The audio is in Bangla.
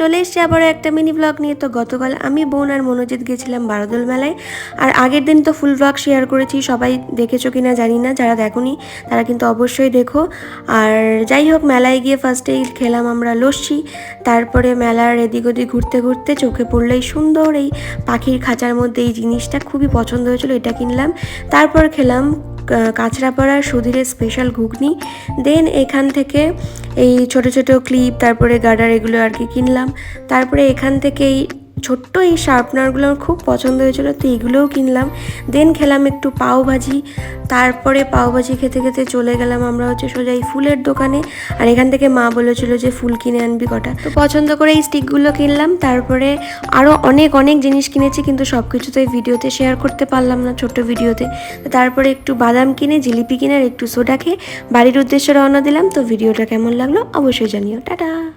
চলে এসেছি আবার একটা মিনি ব্লগ নিয়ে। তো গতকাল আমি, বোন আর মনোজিৎ গেছিলাম বারোদোল মেলায়। আর আগের দিন তো ফুল ব্লগ শেয়ার করেছি, সবাই দেখেছো কিনা জানি না, যারা দেখোনি তারা কিন্তু অবশ্যই দেখো। আর যাই হোক, মেলায় গিয়ে ফার্স্টেই খেলাম আমরা লস্যি। তারপরে মেলার এদিক ওদিক ঘুরতে ঘুরতে চোখে পড়লো এই সুন্দর এই পাখির খাঁচার মধ্যে এই জিনিসটা, খুবই পছন্দ হয়েছিল, এটা কিনলাম। তারপর খেলাম কাঁচরাপাড়ার সুধীরের স্পেশাল ঘুগনি। দেন এখান থেকে এই ছোট ছোট ক্লিপ, তারপরে গার্ডার, এগুলো আর কি কিনলাম। তারপরে এখান থেকে এই ছোট্ট এই শার্পনারগুলো আমার খুব পছন্দ হয়েছিল, তো এইগুলোও কিনলাম। দেন খেলাম একটু পাওভাজি। তারপরে পাওভাজি খেতে খেতে চলে গেলাম আমরা সোজা এই ফুলের দোকানে। আর এখান থেকে মা বলেছিল যে ফুল কিনে আনবি কটা, তো পছন্দ করে এই স্টিকগুলো কিনলাম। তারপরে আরও অনেক অনেক জিনিস কিনেছি, কিন্তু সব কিছু তো এই ভিডিওতে শেয়ার করতে পারলাম না, ছোট্ট ভিডিওতে। তারপরে একটু বাদাম কিনে, জিলিপি কিনে আর একটু সোডা খেয়ে বাড়ির উদ্দেশ্যে রওনা দিলাম। তো ভিডিওটা কেমন লাগলো অবশ্যই জানিও। টাটা।